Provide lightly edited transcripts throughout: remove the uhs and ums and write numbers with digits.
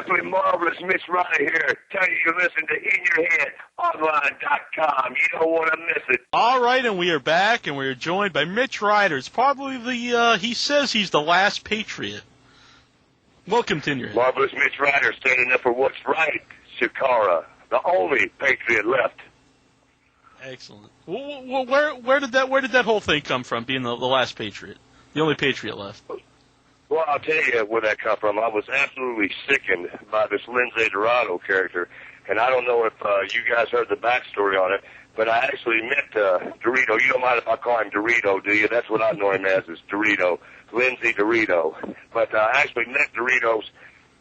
simply marvelous. Mitch Ryder here. Tell you listen to InYourHeadOnline.com. You don't want to miss it. All right, and we are back, and we are joined by Mitch Ryder. It's probably he says he's the last Patriot. Welcome to InYourHead. Marvelous Mitch Ryder standing up for what's right. Chikara, the only Patriot left. Excellent. Well, where did that whole thing come from, being the last Patriot? The only Patriot left? Well, I'll tell you where that come from. I was absolutely sickened by this Lindsay Dorado character, and I don't know if you guys heard the backstory on it, but I actually met Dorito. You don't mind if I call him Dorito, do you? That's what I know him as, is Dorito, Lindsay Dorito. But I actually met Dorito's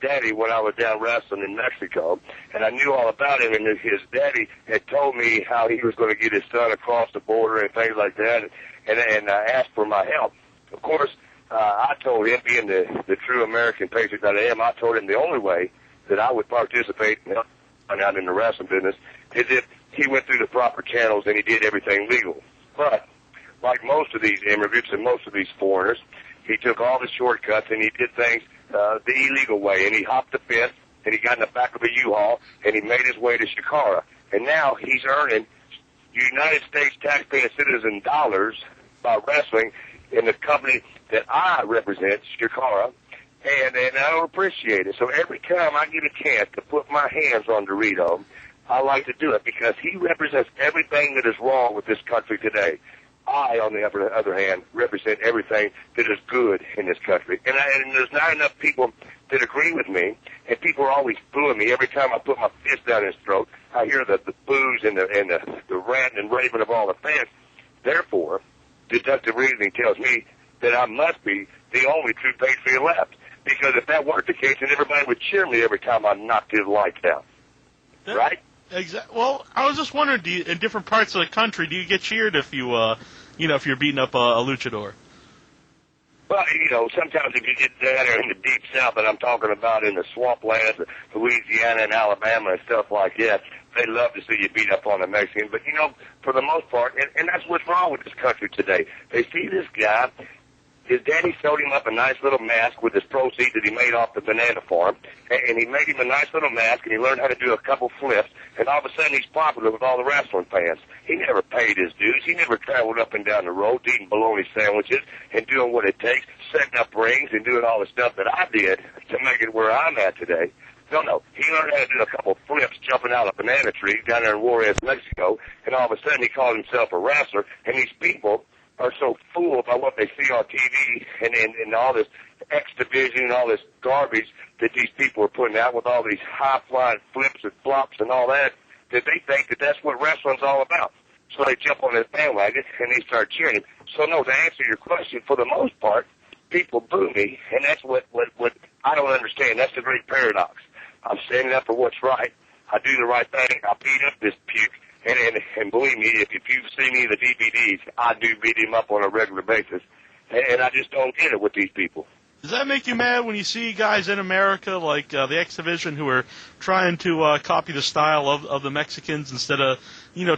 daddy when I was down wrestling in Mexico, and I knew all about him, and his daddy had told me how he was going to get his son across the border and things like that, and asked for my help. Of course, I told him, being the true American patriot that I am, I told him the only way that I would participate out in the wrestling business is if he went through the proper channels and he did everything legal. But like most of these immigrants and most of these foreigners, he took all the shortcuts and he did things the illegal way, and he hopped the fence and he got in the back of a U-Haul and he made his way to Chikara. And now he's earning United States taxpaying citizen dollars by wrestling in the company that I represent, Chikara, and I don't appreciate it. So every time I get a chance to put my hands on Dorito, I like to do it because he represents everything that is wrong with this country today. I, on the other hand, represent everything that is good in this country. And there's not enough people that agree with me, and people are always booing me. Every time I put my fist down his throat, I hear the boos and the ranting and raving of all the fans. Therefore, deductive reasoning tells me that I must be the only true patriot left. Because if that weren't the case, then everybody would cheer me every time I knocked his lights out. Right? Exactly. Well, I was just wondering, in different parts of the country, do you get cheered if if you're beating up a luchador? Well, sometimes if you get down there in the deep south, and I'm talking about in the swamplands of Louisiana and Alabama and stuff like that, they love to see you beat up on a Mexican. But, for the most part, and that's what's wrong with this country today. They see this guy, his daddy sewed him up a nice little mask with his proceeds that he made off the banana farm, and he made him a nice little mask, and he learned how to do a couple flips, and all of a sudden he's popular with all the wrestling fans. He never paid his dues. He never traveled up and down the road eating bologna sandwiches and doing what it takes, setting up rings and doing all the stuff that I did to make it where I'm at today. No. He learned how to do a couple flips jumping out of a banana tree down there in Juarez, Mexico, and all of a sudden he called himself a wrestler, and these people are so fooled by what they see on TV and all this X division and all this garbage that these people are putting out with all these high-flying flips and flops and all that they think that that's what wrestling's all about. So they jump on this bandwagon and they start cheering him. So, no, to answer your question, for the most part, people boo me, and that's what I don't understand. That's the great paradox. I'm standing up for what's right. I do the right thing. I beat up this puke. And believe me, if you've seen any of the DVDs, I do beat him up on a regular basis. And I just don't get it with these people. Does that make you mad when you see guys in America like the X Division who are trying to copy the style of the Mexicans instead of,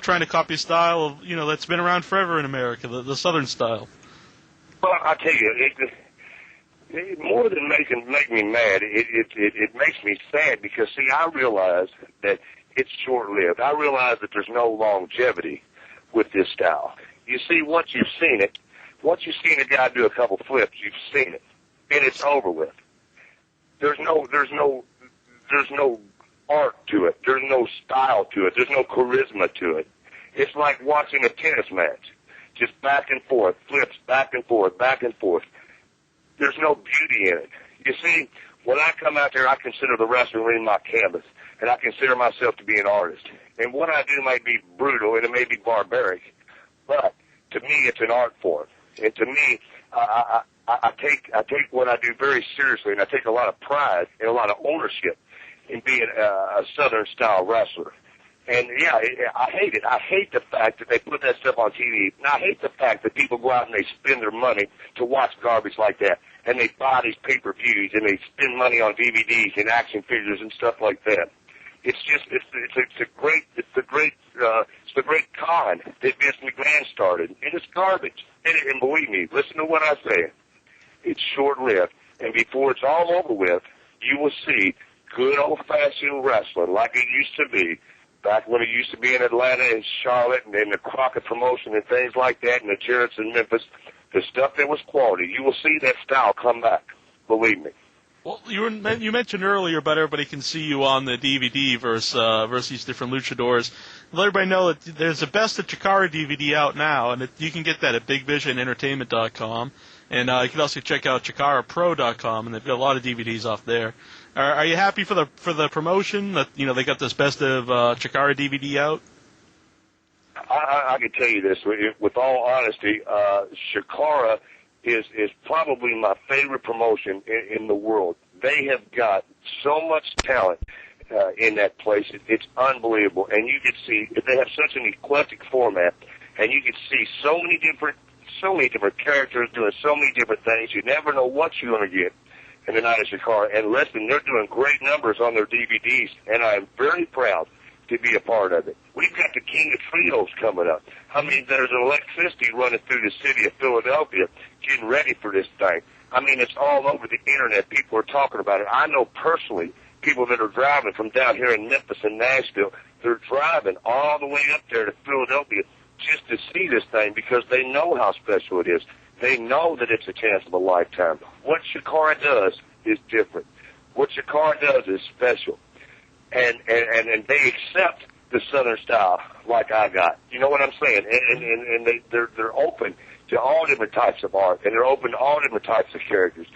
trying to copy a style of, that's been around forever in America, the Southern style? Well, I'll tell you, it more than make me mad, it makes me sad because, see, I realize that it's short-lived. I realize that there's no longevity with this style. You see, once you've seen a guy do a couple flips, you've seen it, and it's over with. There's no art to it. There's no style to it. There's no charisma to it. It's like watching a tennis match, just back and forth, flips, back and forth, back and forth. There's no beauty in it. You see, when I come out there, I consider the wrestling ring my canvas. And I consider myself to be an artist. And what I do may be brutal and it may be barbaric, but to me it's an art form. And to me, I take what I do very seriously, and I take a lot of pride and a lot of ownership in being a Southern style wrestler. And yeah, I hate it. I hate the fact that they put that stuff on TV. And I hate the fact that people go out and they spend their money to watch garbage like that. And they buy these pay-per-views and they spend money on DVDs and action figures and stuff like that. It's the great con that Vince McMahon started, and it's garbage. And believe me, listen to what I say. It's short-lived, and before it's all over with, you will see good old-fashioned wrestling like it used to be, back when it used to be in Atlanta and Charlotte and in the Crockett promotion and things like that, and the Jarrett's in Memphis, the stuff that was quality, you will see that style come back. Believe me. Well, you mentioned earlier about everybody can see you on the DVD versus these different luchadors. Let everybody know that there's the Best of Chikara DVD out now, and you can get that at BigVisionEntertainment.com. And you can also check out ChikaraPro.com, and they've got a lot of DVDs off there. Are you happy for the promotion that they got this Best of Chikara DVD out? I can tell you this with all honesty. Chikara is probably my favorite promotion in the world. They have got so much talent in that place. It's unbelievable, and you can see they have such an eclectic format, and you can see so many different characters doing so many different things. You never know what you're going to get in the night of Chikara. And listen, they're doing great numbers on their DVDs, and I'm very proud to be a part of it. We've got the King of Trios coming up. I mean, there's electricity running through the city of Philadelphia getting ready for this thing. I mean, it's all over the Internet. People are talking about it. I know personally people that are driving from down here in Memphis and Nashville. They're driving all the way up there to Philadelphia just to see this thing because they know how special it is. They know that it's a chance of a lifetime. What Chikara does is different. What Chikara does is special. And they accept the Southern style like I got. You know what I'm saying? And they're open to all different types of art, and they're open to all different types of characters.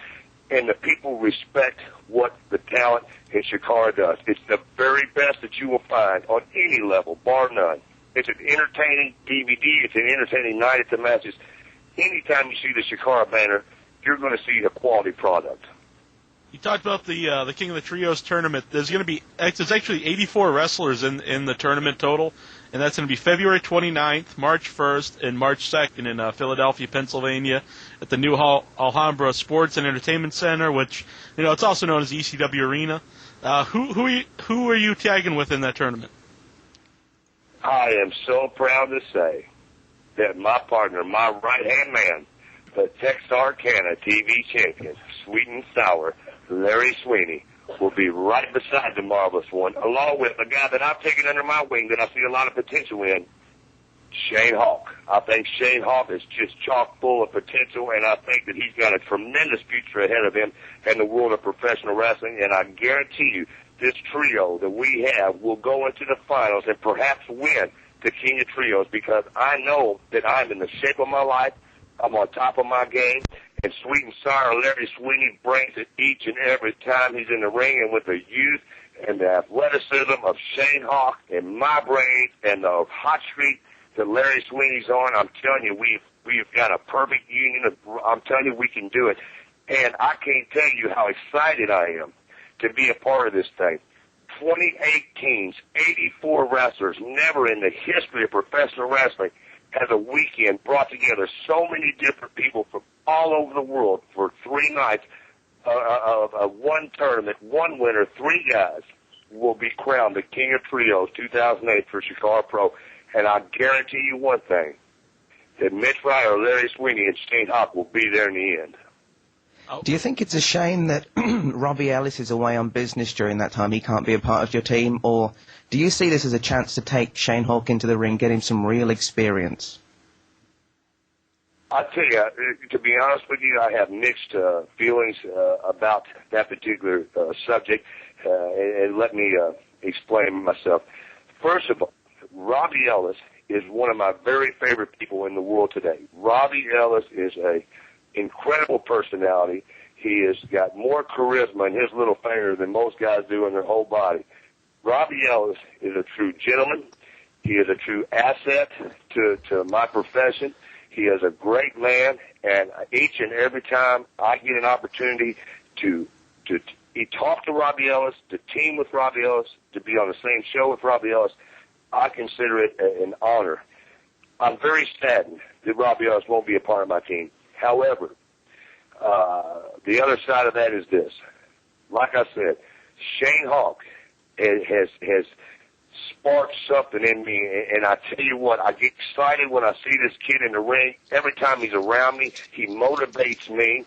And the people respect what the talent in Chikara does. It's the very best that you will find on any level, bar none. It's an entertaining DVD. It's an entertaining night at the matches. Anytime you see the Chikara banner, you're going to see a quality product. You talked about the King of the Trios tournament. There's actually 84 wrestlers in the tournament total, and that's going to be February 29th, March 1st, and March 2nd in Philadelphia, Pennsylvania, at the new Alhambra Sports and Entertainment Center, which it's also known as ECW Arena. Who are you tagging with in that tournament? I am so proud to say that my partner, my right-hand man, the Texarkana TV champion, sweet and sour, Larry Sweeney, will be right beside the Marvelous One, along with a guy that I've taken under my wing that I see a lot of potential in, Shane Hawk. I think Shane Hawk is just chock full of potential, and I think that he's got a tremendous future ahead of him in the world of professional wrestling, and I guarantee you this trio that we have will go into the finals and perhaps win the King of Trios because I know that I'm in the shape of my life. I'm on top of my game, and sweet and sour Larry Sweeney brings it each and every time he's in the ring, and with the youth and the athleticism of Shane Hawk and my brains and the hot streak that Larry Sweeney's on, I'm telling you, we've got a perfect union. I'm telling you, we can do it. And I can't tell you how excited I am to be a part of this thing. 28 teams, 84 wrestlers, never in the history of professional wrestling has a weekend brought together so many different people from all over the world for 3 nights of one tournament, one winner, 3 guys will be crowned the King of Trios 2008 for Chikara Pro. And I guarantee you one thing, that Mitch, Ryder, Larry Sweeney, and Shane Hawk will be there in the end. Do you think it's a shame that Robbie Ellis is away on business during that time? He can't be a part of your team? Or do you see this as a chance to take Shane Hawk into the ring, get him some real experience? I'll tell you, to be honest with you, I have mixed feelings about that particular subject, and let me explain myself. First of all, Robbie Ellis is one of my very favorite people in the world today. Robbie Ellis is a incredible personality. He has got more charisma in his little finger than most guys do in their whole body. Robbie Ellis is a true gentleman. He is a true asset to my profession. He is a great man, and each and every time I get an opportunity to talk to Robbie Ellis, to team with Robbie Ellis, to be on the same show with Robbie Ellis, I consider it an honor. I'm very saddened that Robbie Ellis won't be a part of my team. However, the other side of that is this. Like I said, Shane Hawk has sparks something in me, and I tell you what, I get excited when I see this kid in the ring. Every time he's around me, he motivates me.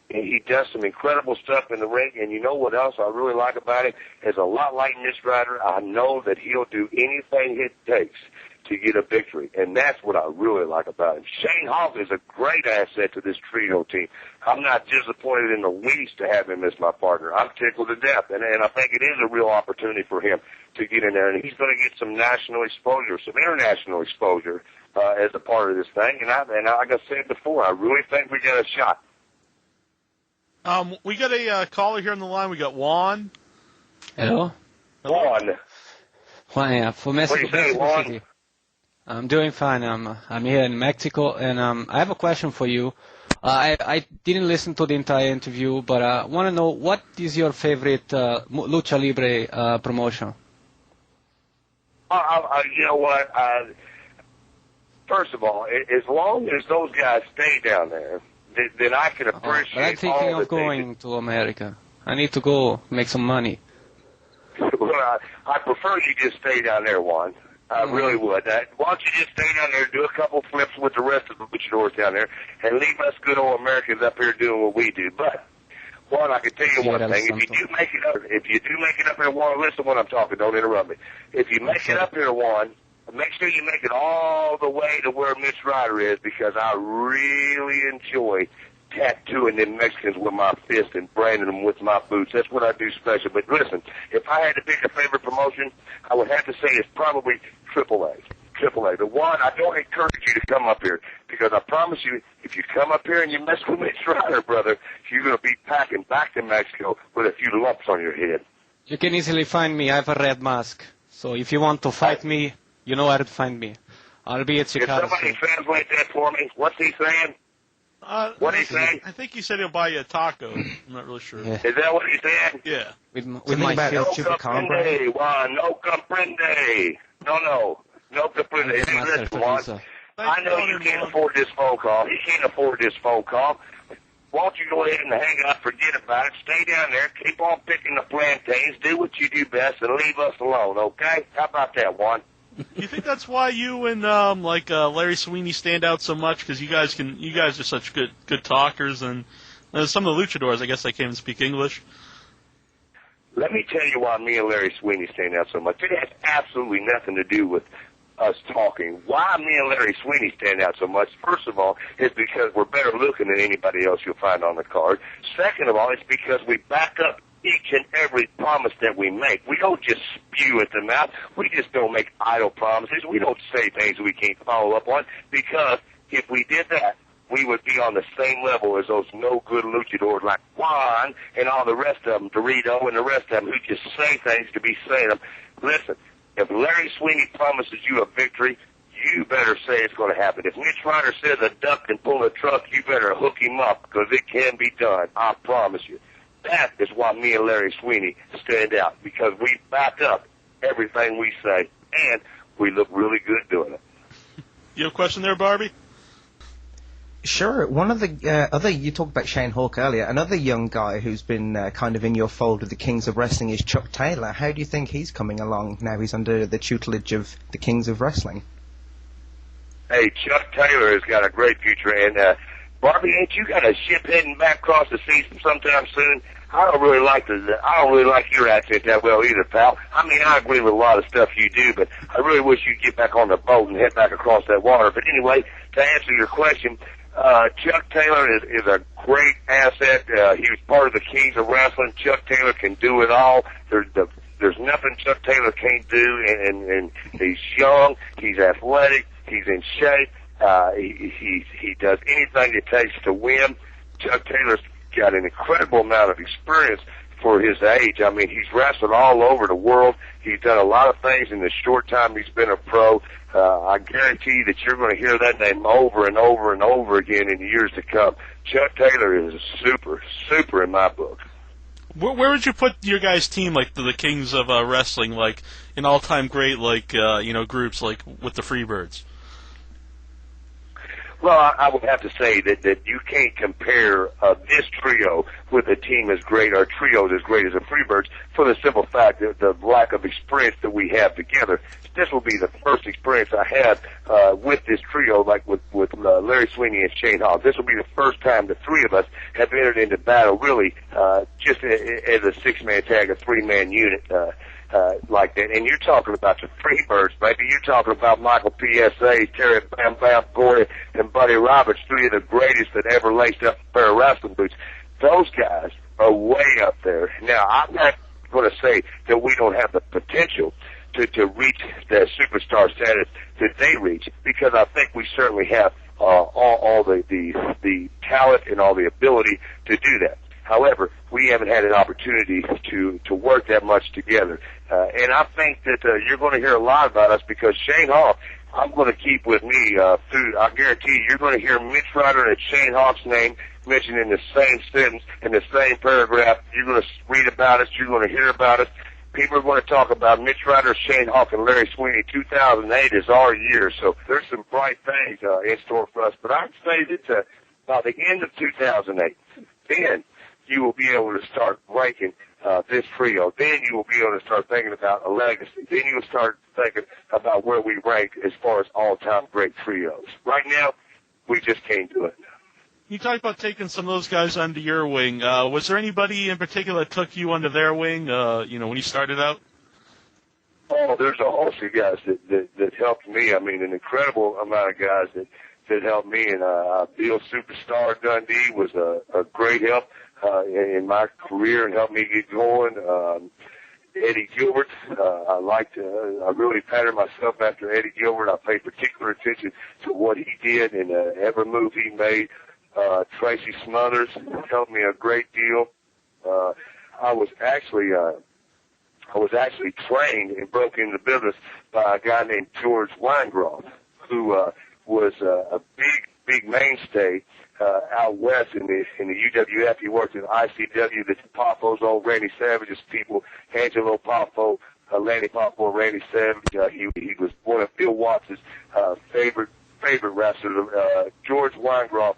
He does some incredible stuff in the ring, and you know what else I really like about him? Is a lot like Mitch Ryder, I know that he'll do anything it takes to get a victory, and that's what I really like about him. Shane Hawk is a great asset to this trio team. I'm not disappointed in the least to have him as my partner. I'm tickled to death, and I think it is a real opportunity for him to get in there, and he's going to get some national exposure, some international exposure as a part of this thing, and like I said before, I really think we got a shot. We got a caller here on the line. We got Juan. Hello? Juan. Juan, yeah, from Mexico City. I'm doing fine. I'm here in Mexico, and I have a question for you. I didn't listen to the entire interview, but I want to know, what is your favorite Lucha Libre promotion? You know what? First of all, as long as those guys stay down there, then I can appreciate but I'm thinking of going to America. I need to go make some money. Well, I prefer you just stay down there, Juan. I really would. Why don't you just stay down there, do a couple flips with the rest of the luchadors down there, and leave us good old Americans up here doing what we do. But, Juan, I can tell you one thing. If you do make it up here, Juan, listen when I'm talking. Don't interrupt me. If you make it up here, Juan, make sure you make it all the way to where Mitch Ryder is, because I really enjoy tattooing them Mexicans with my fist and branding them with my boots. That's what I do special. But listen, if I had to pick a favorite promotion, I would have to say it's probably AAA. But Juan, I don't encourage you to come up here, because I promise you, if you come up here and you mess with Mitch Ryder, brother, you're going to be packing back to Mexico with a few lumps on your head. You can easily find me. I have a red mask. So if you want to fight me, you know where to find me. I'll be at Chikara. Can somebody translate that for me? What's he saying? What did he say? I think he said he'll buy you a taco. I'm not really sure. Yeah. Is that what he said? Yeah. With my No comprende, Juan. No comprende. No comprende. Hey, listen, Juan. I know you can't afford this phone call. He can't afford this phone call. Why don't you go ahead and hang up, forget about it, stay down there, keep on picking the plantains, do what you do best, and leave us alone, okay? How about that, Juan? You think that's why you and Larry Sweeney stand out so much? Because you guys are such good talkers, and some of the luchadors, I guess, they can't even speak English. Let me tell you why me and Larry Sweeney stand out so much. It has absolutely nothing to do with us talking. Why me and Larry Sweeney stand out so much, first of all, is because we're better looking than anybody else you'll find on the card. Second of all, it's because we back up each and every promise that we make. We don't just spew at them out. We just don't make idle promises. We don't say things we can't follow up on, because if we did that, we would be on the same level as those no-good luchadors like Juan and all the rest of them, Dorito and the rest of them, who just say things to be saying them. Listen, if Larry Sweeney promises you a victory, you better say it's going to happen. If Mitch Ryder says a duck can pull a truck, you better hook him up, because it can be done. I promise you. That is why me and Larry Sweeney stand out, because we back up everything we say, and we look really good doing it. You have a question there, Barbie? Sure. One of the you talked about Shane Hawk earlier. Another young guy who's been kind of in your fold with the Kings of Wrestling is Chuck Taylor. How do you think he's coming along now he's under the tutelage of the Kings of Wrestling? Hey, Chuck Taylor has got a great future, and Barbie, ain't you got a ship heading back across the seas sometime soon? I don't really like your accent that well either, pal. I mean, I agree with a lot of stuff you do, but I really wish you'd get back on the boat and head back across that water. But anyway, to answer your question, Chuck Taylor is a great asset. He was part of the Kings of Wrestling. Chuck Taylor can do it all. There's nothing Chuck Taylor can't do, and he's young, he's athletic, he's in shape. He does anything it takes to win. Chuck Taylor's got an incredible amount of experience for his age. I mean, he's wrestled all over the world. He's done a lot of things in the short time he's been a pro. I guarantee that you're going to hear that name over and over and over again in the years to come. Chuck Taylor is super in my book. Where would you put your guys' team, like the Kings of Wrestling, like an all-time great, like groups like with the Freebirds? Well, I would have to say that you can't compare this trio with a team as great, or trios as great as the Freebirds, for the simple fact that the lack of experience that we have together. This will be the first experience I had with this trio, like with Larry Sweeney and Shane Hawk. This will be the first time the three of us have entered into battle, really, just as a six-man tag, a three-man unit. Like that. And you're talking about the Freebirds, baby. You're talking about Michael PSA, Terry Bam Bam Gordy, and Buddy Roberts, three of the greatest that ever laced up a pair of wrestling boots. Those guys are way up there. Now, I'm not going to say that we don't have the potential to reach the superstar status that they reach, because I think we certainly have all the talent and all the ability to do that. However, we haven't had an opportunity to work that much together. And I think that you're going to hear a lot about us, because Shane Hawk, I'm going to keep with me through, I guarantee you, you're going to hear Mitch Ryder and Shane Hawk's name mentioned in the same sentence, in the same paragraph. You're going to read about us. You're going to hear about us. People are going to talk about Mitch Ryder, Shane Hawk, and Larry Sweeney. 2008 is our year, so there's some bright things in store for us. But I'd say that by the end of 2008, then you will be able to start ranking this trio. Then you will be able to start thinking about a legacy. Then you'll start thinking about where we rank as far as all-time great trios. Right now, we just can't do it. You talked about taking some of those guys under your wing. Was there anybody in particular that took you under their wing, when you started out? Oh, there's a host of guys that helped me. I mean, an incredible amount of guys that helped me. And Bill Superstar Dundee was a great help in my career and helped me get going. Eddie Gilbert, I really patterned myself after Eddie Gilbert. I paid particular attention to what he did and every move he made. Tracy Smothers helped me a great deal. I was actually trained and broke into business by a guy named George Weingroff, who was a big mainstay out west in the UWF. He worked in ICW, the Poffos, old Randy Savage's people, Angelo Poffo, Lanny Poffo, Randy Savage. He was one of Bill Watts' favorite wrestlers. George Weingroff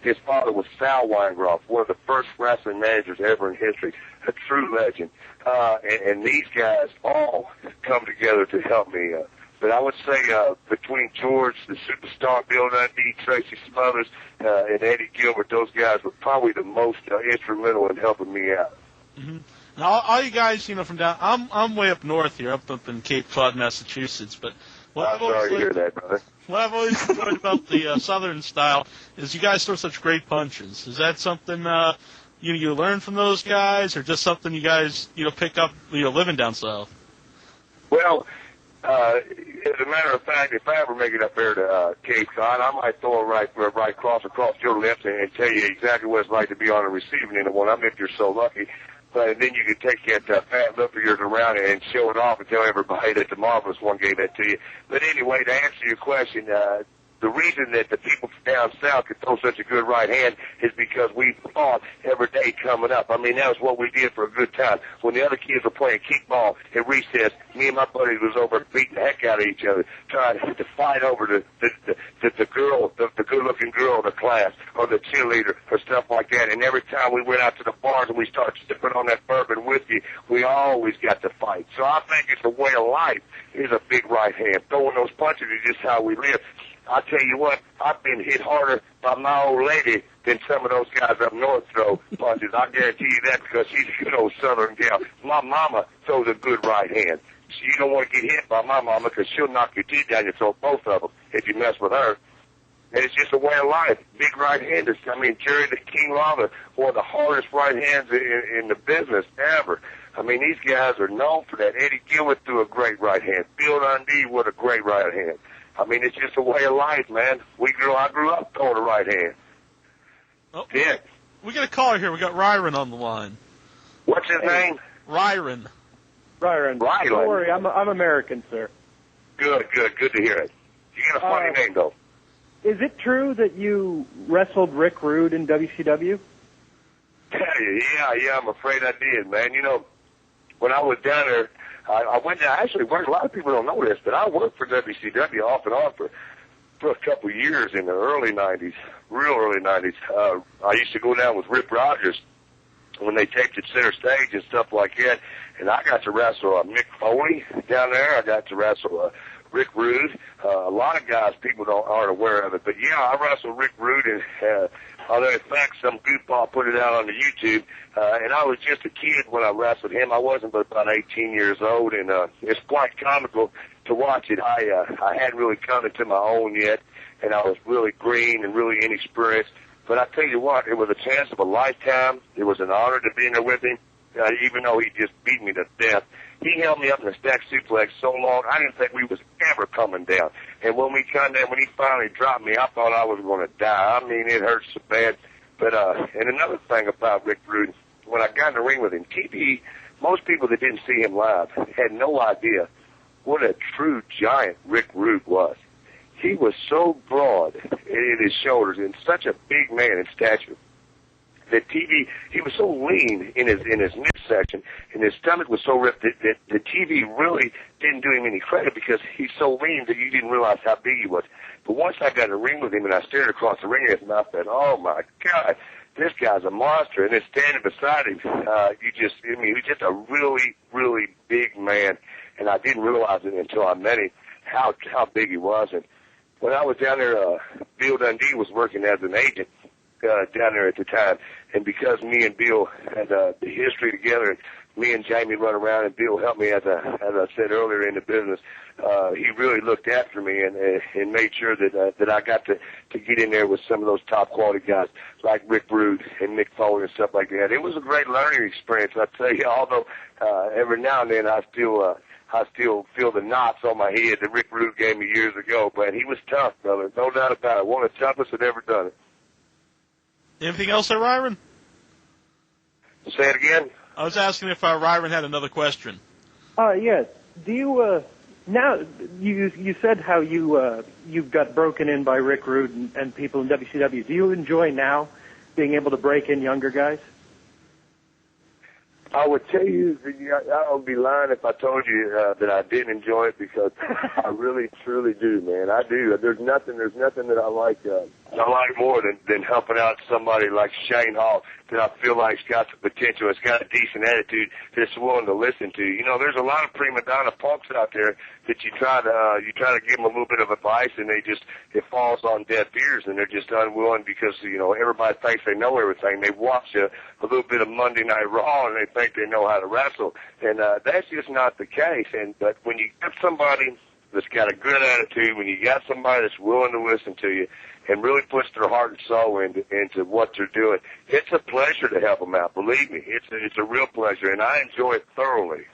his father was Sal Weingroff, one of the first wrestling managers ever in history, a true legend. And these guys all come together to help me. But I would say between George, the Superstar, Bill Dundee, Tracy Smothers, and Eddie Gilbert, those guys were probably the most instrumental in helping me out. Mm-hmm. Now, all you guys, from down, I'm way up north here, up in Cape Cod, Massachusetts, but I'm sorry to hear that, brother. What I've always enjoyed about the Southern style is you guys throw such great punches. Is that something you learn from those guys, or just something you guys pick up living down south? Well, as a matter of fact, if I ever make it up there to Cape Cod, I might throw it right across your lips and tell you exactly what it's like to be on the receiving end of one. If you're so lucky. But then you can take that fat lip of yours around and show it off and tell everybody that the Marvelous One gave that to you. But anyway, to answer your question, the reason that the people down south could throw such a good right hand is because we fought every day coming up. I mean, that was what we did for a good time. When the other kids were playing kickball at recess, me and my buddies was over beating the heck out of each other, trying to fight over the girl, the good-looking girl of the class, or the cheerleader, or stuff like that. And every time we went out to the bars and we started to put on that bourbon whiskey, we always got to fight. So I think it's a way of life. Is a big right hand. Throwing those punches is just how we live. I tell you what, I've been hit harder by my old lady than some of those guys up north throw punches. I guarantee you that, because she's a good old Southern gal. My mama throws a good right hand. So you don't want to get hit by my mama, because she'll knock your teeth down. You throw both of them if you mess with her. And it's just a way of life. Big right-handers. I mean, Jerry the King Lawler, one of the hardest right hands in the business ever. I mean, these guys are known for that. Eddie Gilbert threw a great right hand. Bill Dundee with a great right hand. I mean, it's just a way of life, man. I grew up throwing the right hand. Oh, yeah. We got a caller here. We got Ryron on the line. What's his name? Ryron. Ryron. Don't worry, I'm American, sir. Good to hear it. You got a funny name, though. Is it true that you wrestled Rick Rude in WCW? Yeah, I'm afraid I did, man. When I was down there, I went down, actually worked, a lot of people don't know this, but I worked for WCW off and on for for a couple of years in the early 90s, real early 90s. I used to go down with Rip Rogers when they taped at Center Stage and stuff like that, and I got to wrestle Mick Foley down there. I got to wrestle Rick Rude. A lot of guys, people aren't aware of it, but yeah, I wrestled Rick Rude, and although in fact some goofball put it out on the YouTube, and I was just a kid when I wrestled him. I wasn't but about 18 years old, and it's quite comical to watch it. I hadn't really come into my own yet, and I was really green and really inexperienced. But I tell you what, it was a chance of a lifetime. It was an honor to be in there with him, even though he just beat me to death. He held me up in a stack suplex so long, I didn't think we was ever coming down. And when we come down, when he finally dropped me, I thought I was going to die. I mean, it hurt so bad. But and another thing about Rick Rude, when I got in the ring with him, TV, most people that didn't see him live had no idea what a true giant Rick Rude was. He was so broad in his shoulders and such a big man in stature that TV, he was so lean in his midsection, and his stomach was so ripped that the TV really didn't do him any credit because he's so lean that you didn't realize how big he was. But once I got in the ring with him and I stared across the ring at him, I said, oh my God, this guy's a monster. And then standing beside him, he was just a really, really big man. And I didn't realize it until I met him, how big he was. And when I was down there, Bill Dundee was working as an agent down there at the time. And because me and Bill had the history together, and me and Jamie run around, and Bill helped me, as I said earlier, in the business, he really looked after me and made sure that I got to get in there with some of those top quality guys like Rick Rude and Mick Foley and stuff like that. It was a great learning experience, I tell you. Although every now and then I still feel the knots on my head that Rick Rude gave me years ago. But he was tough, brother, no doubt about it. One of the toughest that ever done it. Anything else there, Ryron? Say it again. I was asking if Ryron had another question. Yes. Do you now you said how you got broken in by Rick Rude and people in WCW. Do you enjoy now being able to break in younger guys? I would tell you, I would be lying if I told you that I didn't enjoy it, because I really, truly do, man. I do. There's nothing that I like more than helping out somebody like Shane Hall that I feel like's got the potential. It's got a decent attitude that's willing to listen to. You know, there's a lot of prima donna punks out there that you try to give them a little bit of advice, and it falls on deaf ears, and they're just unwilling because, you know, everybody thinks they know everything. They watch a little bit of Monday Night Raw, and they think they know how to wrestle, and that's just not the case. But when you get somebody that's got a good attitude, when you got somebody that's willing to listen to you and really puts their heart and soul into what they're doing, it's a pleasure to help them out. Believe me, it's a real pleasure, and I enjoy it thoroughly.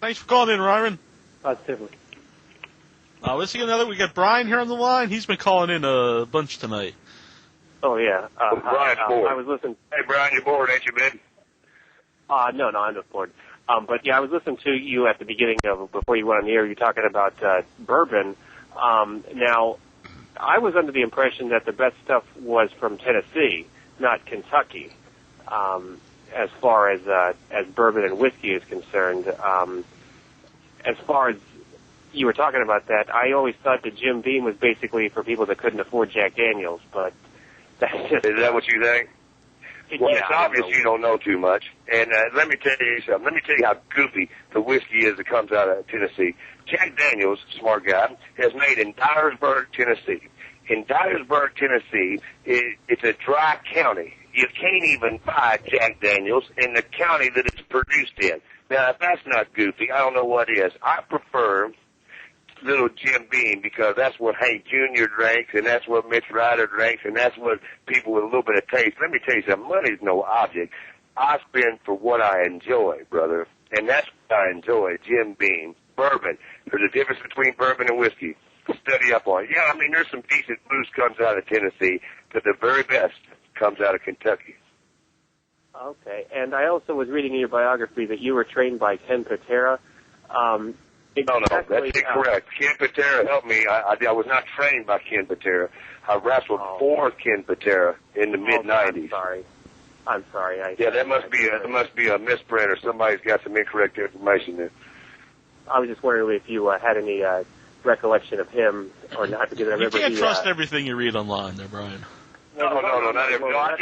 Thanks for calling in, Ryron. Positively. Let's see another. We got Brian here on the line. He's been calling in a bunch tonight. Oh, yeah. Brian's bored. I was listening. Hey, Brian, you're bored, ain't you, man? No, I'm just bored. But yeah, I was listening to you at the beginning before you went on the air. You're talking about bourbon. Now, I was under the impression that the best stuff was from Tennessee, not Kentucky, as far as bourbon and whiskey is concerned. As far as you were talking about that, I always thought that Jim Beam was basically for people that couldn't afford Jack Daniels, but that's just... Is that what you think? Well, yeah, it's obvious you don't know too much. And let me tell you something. Let me tell you how goofy the whiskey is that comes out of Tennessee. Jack Daniels, smart guy, has made in Dyersburg, Tennessee. In Dyersburg, Tennessee, it's a dry county. You can't even buy Jack Daniels in the county that it's produced in. Now, if that's not goofy, I don't know what is. I prefer little Jim Beam because that's what Hank Jr. drinks, and that's what Mitch Ryder drinks, and that's what people with a little bit of taste. Let me tell you something. Money's no object. I spend for what I enjoy, brother, and that's what I enjoy, Jim Beam. Bourbon. There's a difference between bourbon and whiskey. Study up on it. Yeah, I mean, there's some decent booze comes out of Tennessee, but the very best comes out of Kentucky. Okay, and I also was reading in your biography that you were trained by Ken Patera. No, that's incorrect. Ken Patera helped me. I was not trained by Ken Patera. I wrestled for Ken Patera in the mid-'90s. I'm sorry. That must be a misprint, or somebody's got some incorrect information there. I was just wondering if you had any recollection of him or not, because I remember you can't trust everything you read online there, Brian. No, not every. No, I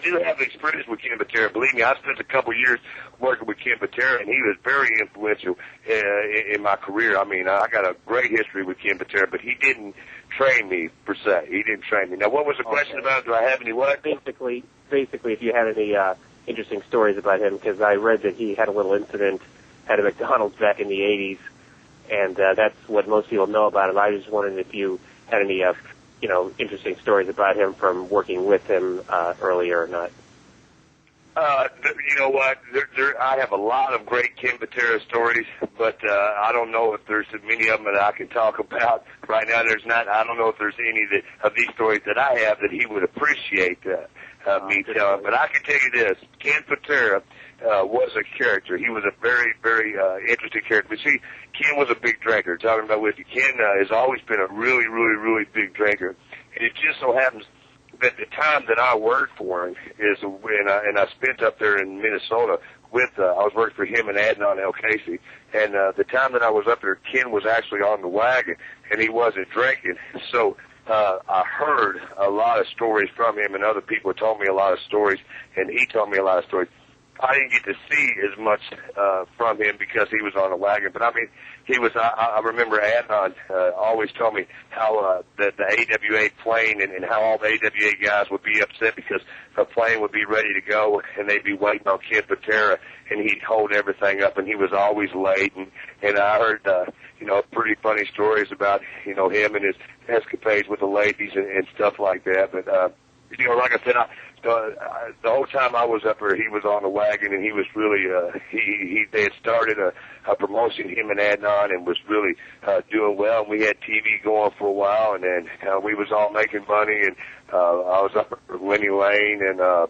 do have experience with Ken Patera. Believe me, I spent a couple years working with Ken Patera, and he was very influential in my career. I mean, I got a great history with Ken Patera, but he didn't train me per se. He didn't train me. Now, what was the question about? Do I have any what? Basically, if you had any interesting stories about him, because I read that he had a little incident at a McDonald's back in the '80s, and that's what most people know about him. I just wondered if you had any interesting stories about him from working with him earlier or not. You know what? I have a lot of great Ken Patera stories, but I don't know if there's many of them that I can talk about right now. There's not. I don't know if there's any of these stories that I have that he would appreciate me telling. But I can tell you this: Ken Patera was a character. He was a very, very interesting character. But see, Ken was a big drinker. Talking about whiskey, Ken has always been a really, really, really big drinker. And it just so happens that the time that I worked for him is when I spent up there in Minnesota with, I was working for him and Adnan El Casey. And the time that I was up there, Ken was actually on the wagon, and he wasn't drinking. So I heard a lot of stories from him, and other people told me a lot of stories, and he told me a lot of stories. I didn't get to see as much from him because he was on the wagon. But, I mean, he was. I remember Adnan always told me how the AWA plane and how all the AWA guys would be upset because a plane would be ready to go and they'd be waiting on Ken Patera, and he'd hold everything up, and he was always late. And I heard, pretty funny stories about, him and his escapades with the ladies and stuff like that. But, like I said, the whole time I was up there, he was on the wagon, and he was really, they had started a promotion, him and Adnan, and was really doing well. And we had TV going for a while, and then we was all making money, and I was up with Lenny Lane and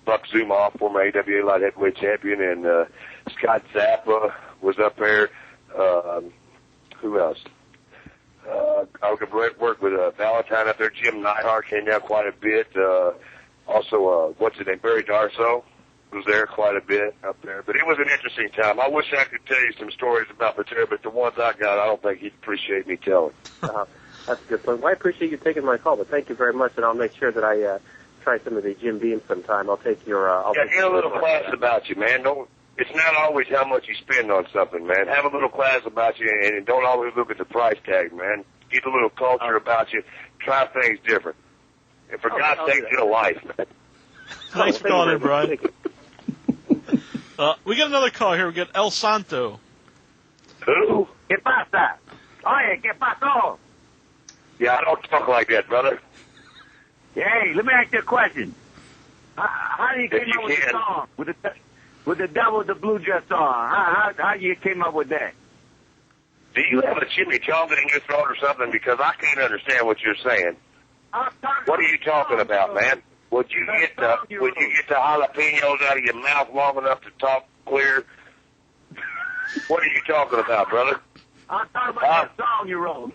Buck Zumoff, former AWA light heavyweight champion, and Scott Zappa was up there. Who else? I worked with Valentine up there. Jim Neihart came down quite a bit. Also, what's his name? Barry Darso was there quite a bit up there. But it was an interesting time. I wish I could tell you some stories about Patera, but the ones I got, I don't think he'd appreciate me telling. That's a good point. Well, I appreciate you taking my call, but thank you very much, and I'll make sure that I try some of the Jim Beam sometime. I'll take your... get a little class about you, man. It's not always how much you spend on something, man. Have a little class about you, and don't always look at the price tag, man. Get a little culture about you. Try things different. And for God's sake, get a life, man. Thanks for calling in, Brian. We got another call here. We got El Santo. Who? ¿Qué pasa? Oye, ¿qué pasó? Yeah, I don't talk like that, brother. Hey, let me ask you a question. How do you come up with the song? With the Devil with the Blue Dress song? How you came up with that? Do you have a chimney chomping in your throat or something? Because I can't understand what you're saying. What are you talking about, man? Would you get the jalapenos out of your mouth long enough to talk clear? What are you talking about, brother? I'm talking about that song you wrote.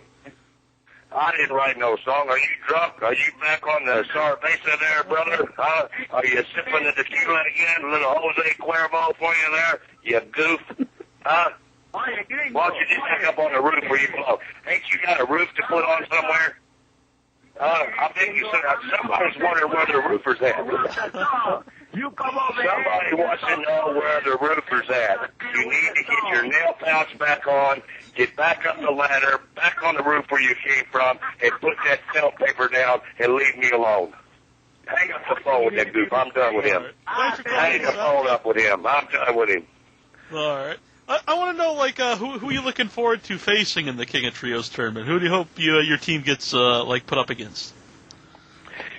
I didn't write no song. Are you drunk? Are you back on the Cerveza there, brother? Are you sipping the tequila again? A little Jose Cuervo for you there? You goof. Why don't you just back up on the roof where you belong? Ain't you got a roof to put on somewhere? I think you said somebody's wondering where the roofer's at. You come over Somebody wants to know where the roofer's at. You need to get your nail pouch back on, get back up the ladder, back on the roof where you came from, and put that cell paper down and leave me alone. Hang up the phone with that goof. I'm done with him. Hang the phone up with him. I'm done with him. All right. I want to know, who are you looking forward to facing in the King of Trios tournament? Who do you hope your team gets, put up against?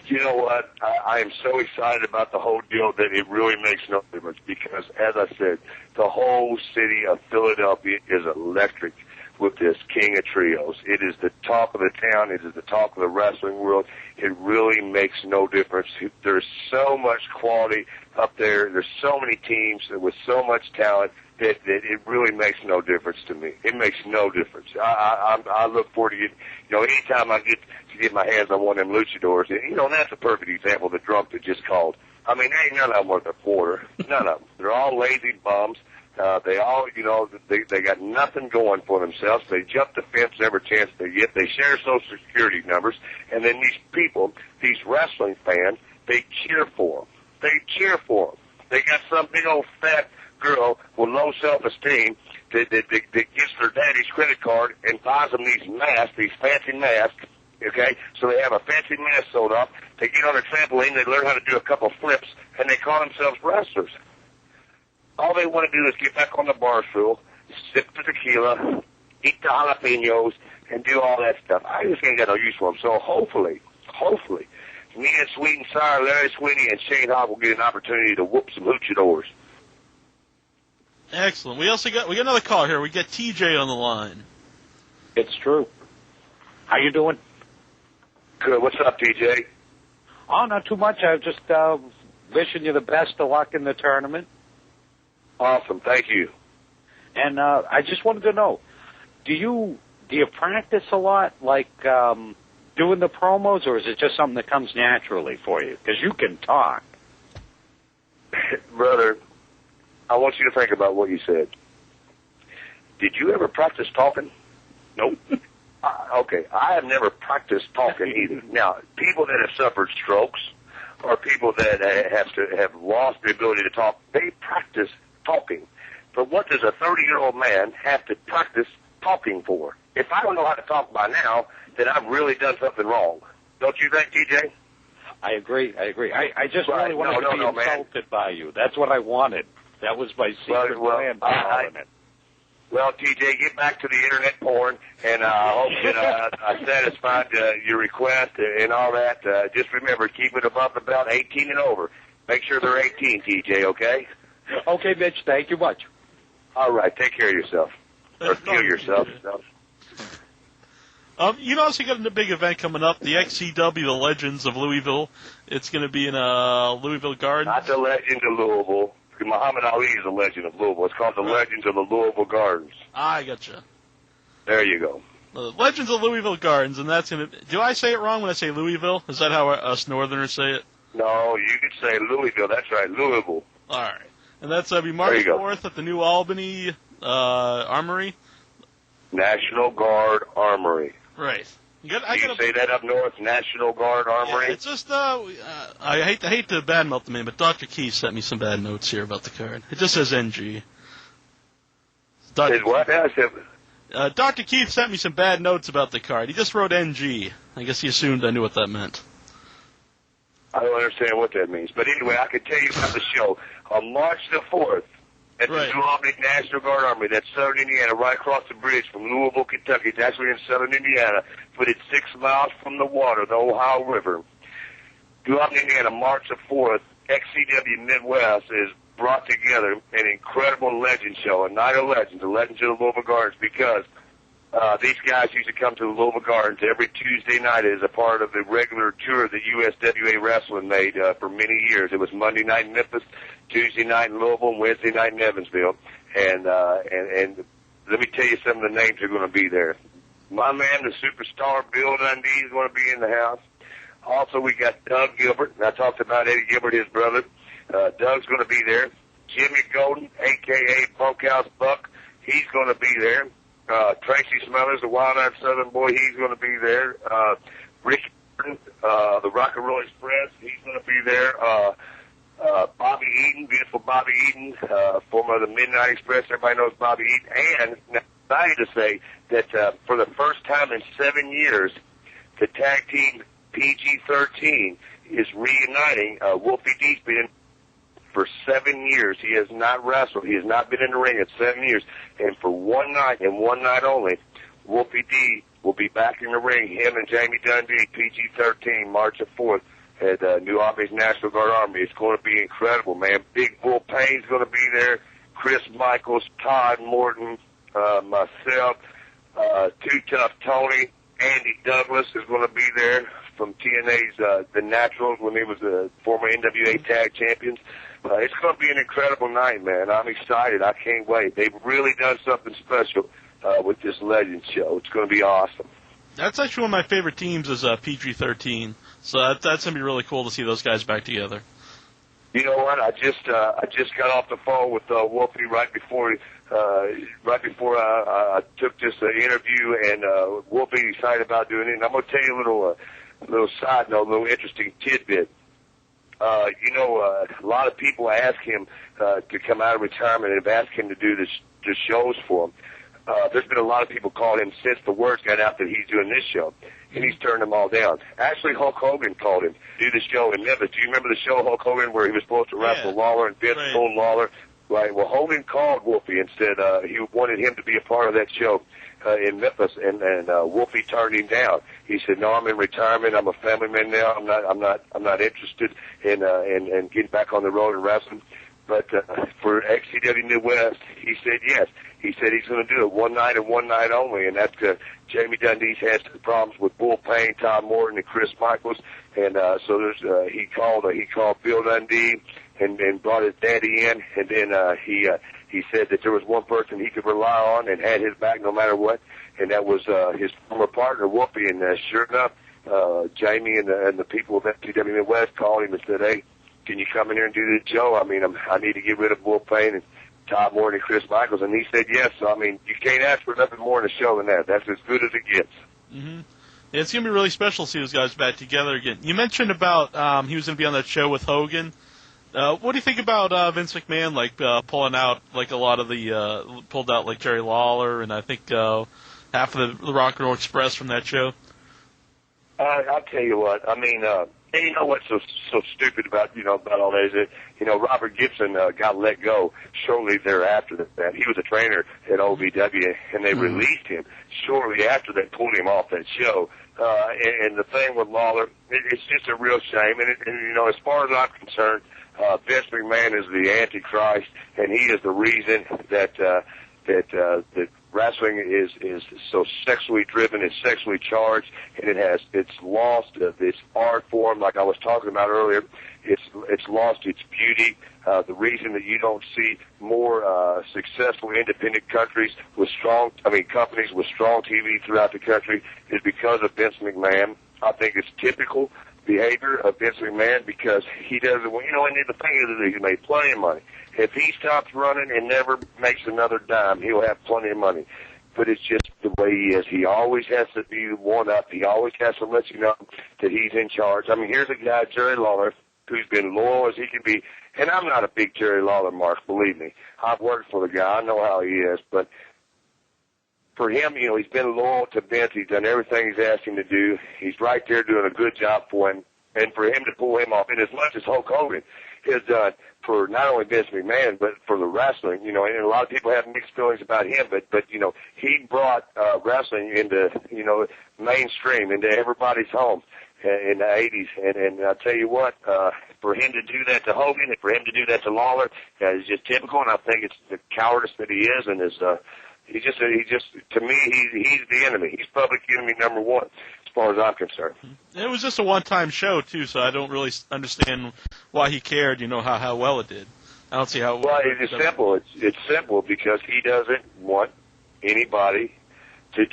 You know what? I am so excited about the whole deal that it really makes no difference because, as I said, the whole city of Philadelphia is electric with this King of Trios. It is the talk of the town. It is the talk of the wrestling world. It really makes no difference. There's so much quality up there. There's so many teams with so much talent that it really makes no difference to me. It makes no difference. I look forward to getting, anytime I get to get my hands on one of them luchadors, and that's a perfect example of the drunk that just called. I mean, there ain't none of them worth a quarter. None of them. They're all lazy bums. They all, they got nothing going for themselves. They jump the fence every chance they get. They share Social Security numbers. And then these people, these wrestling fans, they cheer for them. They cheer for them. They got some big old fat girl with low self-esteem that gets their daddy's credit card and buys them these masks, these fancy masks, okay? So they have a fancy mask sewed up. They get on a trampoline, they learn how to do a couple flips, and they call themselves wrestlers. All they want to do is get back on the bar stool, sip the tequila, eat the jalapenos, and do all that stuff. I just ain't got no use for them. So hopefully, me and Sweet and Sour, Larry Sweeney, and Shane Hogg will get an opportunity to whoop some luchadors. Excellent. We got another call here. We got TJ on the line. It's true. How you doing? Good. What's up, TJ? Oh, not too much. I was just wishing you the best of luck in the tournament. Awesome. Thank you. And I just wanted to know, do you practice a lot, like doing the promos, or is it just something that comes naturally for you? Because you can talk. Brother, I want you to think about what you said. Did you ever practice talking? Nope. Okay, I have never practiced talking either. Now, people that have suffered strokes or people that have lost the ability to talk, they practice talking. But what does a 30-year-old man have to practice talking for? If I don't know how to talk by now, then I've really done something wrong. Don't you think, TJ? I agree. I just really wanted to be insulted by you. That's what I wanted. That was my secret plan for calling it. Well, TJ, get back to the internet porn, and I hope that I satisfied your request and all that. Just remember, keep it above the belt, 18 and over. Make sure they're 18, TJ, okay? Okay, Mitch, thank you much. All right, take care of yourself. Or kill yourself. You also got a big event coming up, the XCW, the Legends of Louisville. It's going to be in Louisville Gardens. Not the Legends of Louisville. Muhammad Ali is a legend of Louisville. It's called the Legends of the Louisville Gardens. I gotcha. There you go. The Legends of Louisville Gardens, and that's going to... Do I say it wrong when I say Louisville? Is that how us Northerners say it? No, you could say Louisville. That's right, Louisville. All right. And that's be March 4th at the New Albany Armory? National Guard Armory. Right. You say that up north, National Guard Armory? Yeah, it's just, I hate to badmouth the man, but Dr. Keith sent me some bad notes here about the card. It just says NG. Dr. Keith sent me some bad notes about the card. He just wrote NG. I guess he assumed I knew what that meant. I don't understand what that means. But anyway, I can tell you about the show. On March the 4th, at the New Albany National Guard Armory, that's southern Indiana, right across the bridge from Louisville, Kentucky. It's actually in southern Indiana, but it's 6 miles from the water, the Ohio River. New Albany, Indiana, March the 4th, XCW Midwest is brought together an incredible legend show, a night of legends, the Legends of the Louisville Gardens, because these guys used to come to the Louisville Gardens every Tuesday night as a part of the regular tour that USWA Wrestling made for many years. It was Monday night in Memphis, Tuesday night in Louisville, and Wednesday night in Evansville. And let me tell you some of the names that are going to be there. My man, the superstar Bill Dundee, is going to be in the house. Also, we got Doug Gilbert. I talked about Eddie Gilbert, his brother. Doug's going to be there. Jimmy Golden, a.k.a. Bunkhouse Buck, he's going to be there. Tracy Smothers, the wild-eyed Southern boy, he's going to be there. Rick, the Rock and Roll Express, he's going to be there. Bobby Eaton, beautiful Bobby Eaton, former of the Midnight Express. Everybody knows Bobby Eaton. And now, I need to say that for the first time in 7 years, the tag team PG-13 is reuniting. Wolfie D's been in for 7 years. He has not wrestled. He has not been in the ring in 7 years. And for one night and one night only, Wolfie D will be back in the ring. Him and Jamie Dundee, PG-13, March the 4th at New Albany's National Guard Army. It's going to be incredible, man. Big Bull Payne's going to be there. Chris Michaels, Todd Morton, myself, Too Tough Tony, Andy Douglas is going to be there from TNA's The Naturals when he was the former NWA Tag Champions. It's going to be an incredible night, man. I'm excited. I can't wait. They've really done something special with this Legends show. It's going to be awesome. That's actually one of my favorite teams is PG-13. So that's going to be really cool to see those guys back together. You know what? I just got off the phone with Wolfie right before I took this interview, and Wolfie excited about doing it. And I'm going to tell you a little side note, a little interesting tidbit. A lot of people ask him to come out of retirement and have asked him to do the shows for them. There's been a lot of people calling him since the word got out that he's doing this show, and he's turned them all down. Actually, Hulk Hogan called him to do the show in Memphis. Do you remember the show, Hulk Hogan, where he was supposed to wrestle Lawler and Vince told Lawler? Right. Well, Hogan called Wolfie and said he wanted him to be a part of that show in Memphis, and Wolfie turned him down. He said, "No, I'm in retirement. I'm a family man now. I'm not interested in getting back on the road and wrestling." But for XCW Midwest, he said yes. He said he's going to do it one night and one night only, and that's Jamie Dundee's had some problems with Bull Payne, Tom Morton, and Chris Michaels, and so there's he called Bill Dundee and brought his daddy in, and then he said that there was one person he could rely on and had his back no matter what, and that was his former partner Wolfie. And sure enough, Jamie and the people of XCW Midwest called him and said, "Hey, can you come in here and do this show? I mean, I need to get rid of Bull Payne and Todd Morton and Chris Michaels." And he said yes. So, I mean, you can't ask for nothing more in a show than that. That's as good as it gets. Mm-hmm. Yeah, it's going to be really special to see those guys back together again. You mentioned about he was going to be on that show with Hogan. What do you think about Vince McMahon, like, pulling out, like, a lot of the, pulled out, like, Jerry Lawler and I think half of the Rock and Roll Express from that show? I'll tell you what, I mean, and you know what's so stupid about all that is that, Robert Gibson got let go shortly thereafter that. He was a trainer at OVW, and they released him shortly after they pulled him off that show. And the thing with Lawler, it's just a real shame. And as far as I'm concerned, Vince McMahon is the Antichrist, and he is the reason that wrestling is so sexually driven and sexually charged, and it's lost its art form, like I was talking about earlier. It's lost its beauty. The reason that you don't see more successful independent companies with strong TV throughout the country is because of Vince McMahon. I think it's typical behavior of Vince McMahon because he doesn't, and the thing is that he's made plenty of money. If he stops running and never makes another dime, he'll have plenty of money. But it's just the way he is. He always has to be one up. He always has to let you know that he's in charge. I mean, here's a guy, Jerry Lawler, who's been loyal as he can be. And I'm not a big Jerry Lawler mark, believe me. I've worked for the guy. I know how he is. But for him, he's been loyal to Vince. He's done everything he's asked him to do. He's right there doing a good job for him. And for him to pull him off, and as much as Hulk Hogan has done for not only Vince McMahon, but for the wrestling, and a lot of people have mixed feelings about him, but he brought wrestling into, mainstream, into everybody's home in the 80s. And I'll tell you what, for him to do that to Hogan and for him to do that to Lawler is just typical, and I think it's the cowardice that he is, and he just to me, he's the enemy. He's public enemy number one, as far as I'm concerned. It was just a one-time show, too, so I don't really understand why he cared, how well it did. I don't see how... Well, it's simple. It's simple because he doesn't want anybody to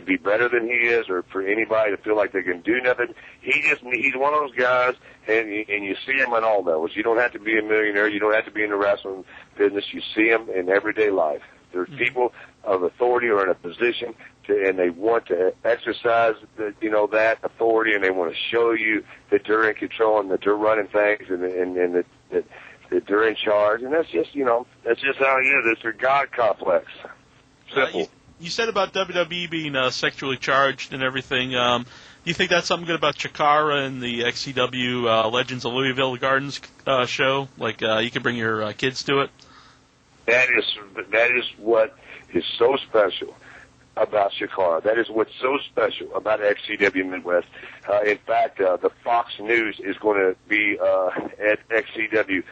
be better than he is, or for anybody to feel like they can do nothing. He's one of those guys, and you see him in all levels. You don't have to be a millionaire. You don't have to be in the wrestling business. You see him in everyday life. There's people of authority or in a position and they want to exercise that authority, and they want to show you that they're in control and that they're running things and that they're in charge. And that's just that's just how he is. It's a God complex. Simple. You said about WWE being sexually charged and everything. Do you think that's something good about Chikara and the XCW Legends of Louisville Gardens show? Like you can bring your kids to it. That is what is so special about Chikara. That is what's so special about XCW Midwest. In fact, the Fox News is going to be at XCW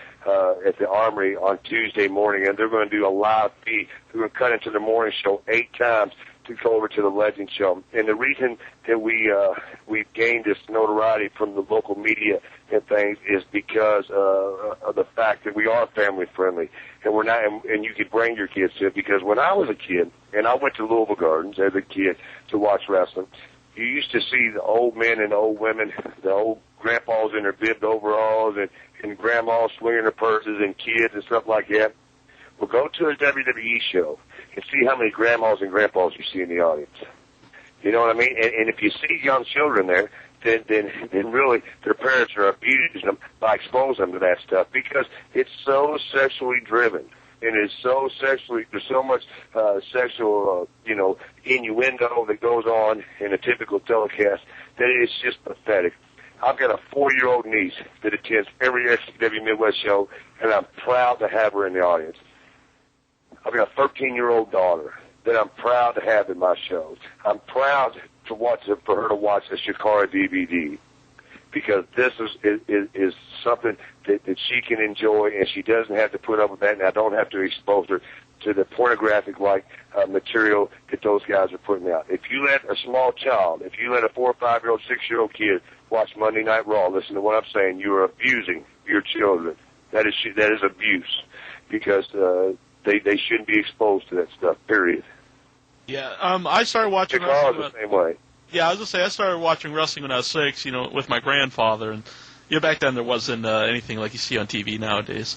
at the Armory on Tuesday morning, and they're going to do a live feed. They're going to cut into the morning show 8 times to go over to the Legend Show. And the reason that we've gained this notoriety from the local media and things is because of the fact that we are family friendly, and we're not. And you could bring your kids to it, because when I was a kid and I went to Louisville Gardens as a kid to watch wrestling, you used to see the old men and the old women, the old grandpas in their bibbed overalls and grandmas swinging their purses and kids and stuff like that. Well, go to a WWE show and see how many grandmas and grandpas you see in the audience. You know what I mean? And if you see young children there, then really their parents are abusing them by exposing them to that stuff because it's so sexually driven. And it's so sexually, there's so much sexual, innuendo that goes on in a typical telecast that it's just pathetic. I've got a 4-year-old niece that attends every XCW Midwest show, and I'm proud to have her in the audience. I've got a 13-year-old daughter that I'm proud to have in my shows. I'm proud for her to watch a Chikara DVD because this is something that she can enjoy, and she doesn't have to put up with that, and I don't have to expose her to the pornographic-like material that those guys are putting out. If you let a small child, if you let a 4- or 5-year-old, 6-year-old kid watch Monday Night Raw, listen to what I'm saying, you are abusing your children. That is abuse because they shouldn't be exposed to that stuff, period. Yeah, I started watching wrestling the same way. Yeah, I was going to say, I started watching wrestling when I was 6, with my grandfather, and back then there wasn't anything like you see on TV nowadays.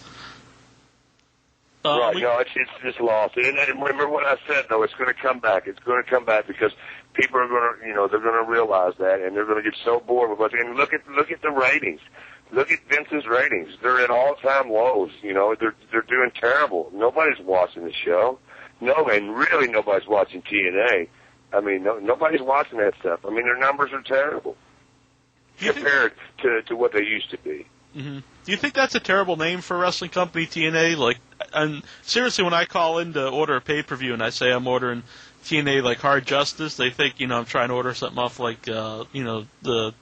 Right, it's just lost. And remember what I said, though, it's going to come back. It's going to come back because people are going to, they're going to realize that, and they're going to get so bored with it. And look at the ratings. Look at Vince's ratings. They're at all-time lows. They're doing terrible. Nobody's watching the show. No, and really nobody's watching TNA. I mean, nobody's watching that stuff. I mean, their numbers are terrible compared to what they used to be. Mm-hmm. Do you think that's a terrible name for a wrestling company, TNA? Like, and seriously, when I call in to order a pay-per-view and I say I'm ordering TNA like Hard Justice, they think I'm trying to order something off like the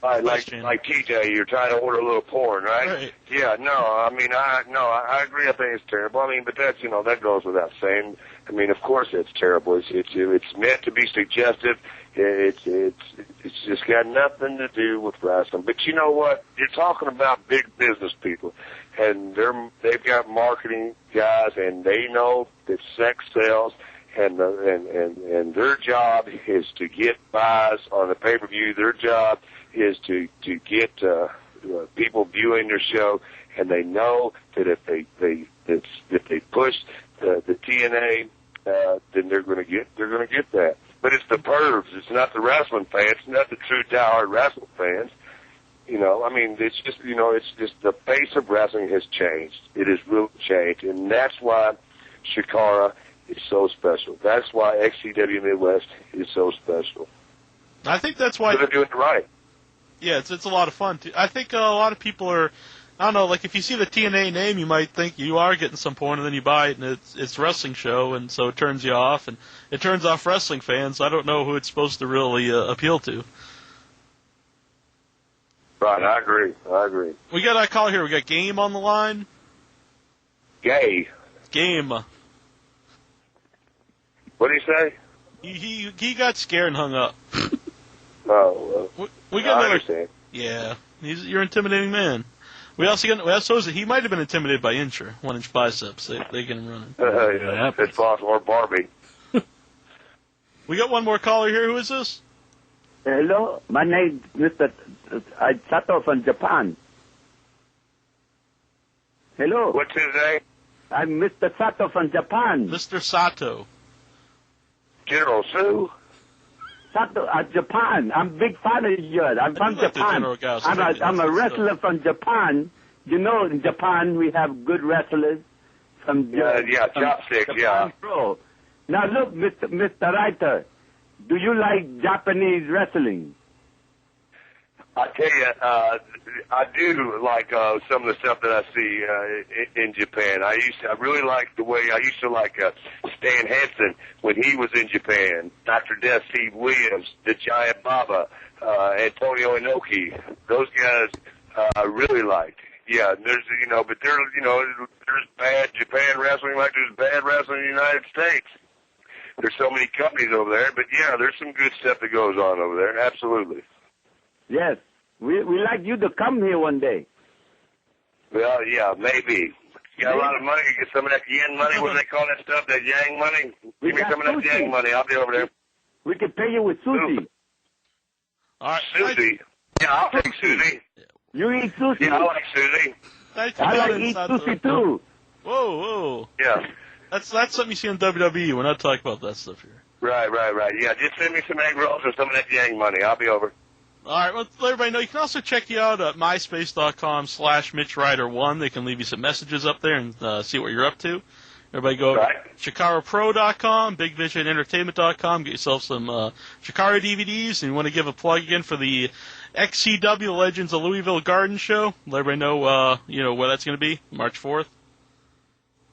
like TJ, you're trying to order a little porn, right? Yeah, no, I mean, I agree. I think it's terrible. I mean, but that's that goes without saying. I mean, of course it's terrible. It's meant to be suggestive. It's just got nothing to do with wrestling. But you know what? You're talking about big business people, and they've got marketing guys, and they know that sex sells, and their job is to get buys on the pay-per-view. Their job is to get people viewing their show, and they know that if they push the TNA, then they're going to get that. But it's the pervs. It's not the wrestling fans. It's not the true diehard wrestling fans. I mean, it's just the face of wrestling has changed. It has really changed, and that's why Chikara is so special. That's why XCW Midwest is so special. I think that's why they're doing it right. Yeah, it's a lot of fun too. I think a lot of people are. I don't know, like if you see the TNA name, you might think you are getting some porn, and then you buy it, and it's a wrestling show, and so it turns you off, and it turns off wrestling fans. I don't know who it's supposed to really appeal to. Right, I agree. We got a call here. We got Game on the line. Game. What did he say? He got scared and hung up. Oh, well, we got I understand. Yeah, you're an intimidating man. We also he might have been intimidated by Incher, 1-inch biceps. They get him running. Yeah, it's possible. Or Barbie. We got one more caller here. Who is this? Hello, my name is Mr. Sato from Japan. Hello. What's his name? I'm Mr. Sato from Japan. Mr. Sato. General Sue? Sato, Japan. I'm a big fan of yours. I'm from Japan. I'm a wrestler from Japan. You know, in Japan we have good wrestlers from chopsticks, yeah. Pro. Now look, Mr. Ryder, do you like Japanese wrestling? I tell you, I do like some of the stuff that I see in Japan. I really like the way I used to like Stan Hansen when he was in Japan. Dr. Death, Steve Williams, the Giant Baba, Antonio Inoki. Those guys I really liked. Yeah, there's but there's bad Japan wrestling like there's bad wrestling in the United States. There's so many companies over there, but yeah, there's some good stuff that goes on over there. Absolutely. Yes. We like you to come here one day. Well, yeah, maybe. You got a lot of money. You get some of that yen money. What do they call that stuff? That yang money? Give me some of that yang money. I'll be over there. We can pay you with sushi. All right. Sushi? Yeah, I'll take sushi. You eat sushi? Yeah, I like sushi. I like eat sushi too. Whoa. Yeah. That's something you see on WWE. We're not talking about that stuff here. Right. Yeah, just send me some egg rolls or some of that Yang money. I'll be over. All right, well, let everybody know. You can also check you out at myspace.com/MitchRyder1. They can leave you some messages up there and see what you're up to. Everybody go to ChikaraPro.com, BigVisionEntertainment.com. Get yourself some Chikara DVDs. And you want to give a plug again for the XCW Legends of Louisville Garden Show. Let everybody know, where that's going to be, March 4th.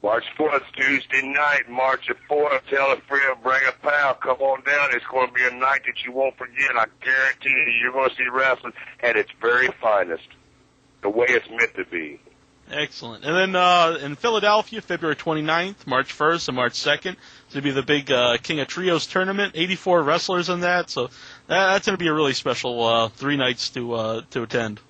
March 4th, Tuesday night, March 4th. Tell a friend, bring a pal, come on down. It's going to be a night that you won't forget. I guarantee you, you're going to see wrestling at its very finest, the way it's meant to be. Excellent. And then in Philadelphia, February 29th, March 1st, and March 2nd, it's going to be the big King of Trios tournament. 84 wrestlers in that, so that's going to be a really special 3 nights to attend.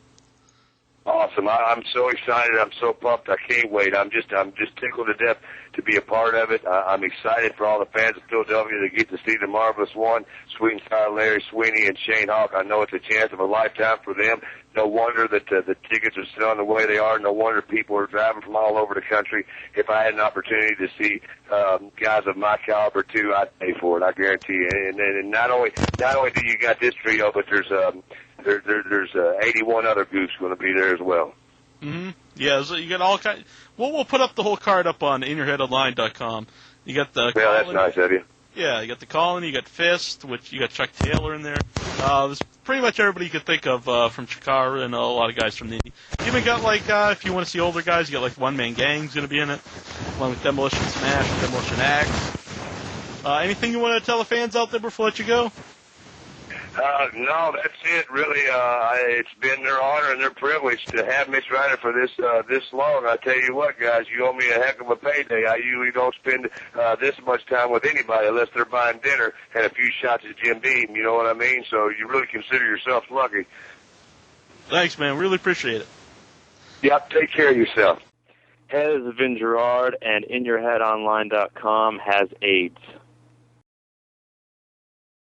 Awesome. I'm so excited. I'm so pumped. I can't wait. I'm just tickled to death to be a part of it. I'm excited for all the fans of Philadelphia to get to see the Marvelous One, Sweet and Sour Larry Sweeney and Shane Hawk. I know it's a chance of a lifetime for them. No wonder that the tickets are selling the way they are. No wonder people are driving from all over the country. If I had an opportunity to see guys of my caliber too, I'd pay for it. I guarantee you. And not only do you got this trio, but there's 81 other goofs going to be there as well. Mm-hmm. Yeah, so you got all kind. We'll put up the whole card up on InYourHeadOnline.com. You got the. Yeah, that's nice of you. Yeah, you got the Colin, you got Fist, which you got Chuck Taylor in there. There's pretty much everybody you could think of from Chikara and a lot of guys from the indie. You even got if you want to see older guys, you got One Man Gang's going to be in it, along with Demolition Smash, Demolition Axe. Anything you want to tell the fans out there before I let you go? No, that's it. Really, it's been their honor and their privilege to have Mitch Ryder for this long. I tell you what, guys, you owe me a heck of a payday. I usually don't spend this much time with anybody unless they're buying dinner and a few shots at Jim Beam. You know what I mean? So you really consider yourselves lucky. Thanks, man. Really appreciate it. Yep. Take care of yourself. Hey, this is Vin Gerard, and InYourHeadOnline.com has AIDS.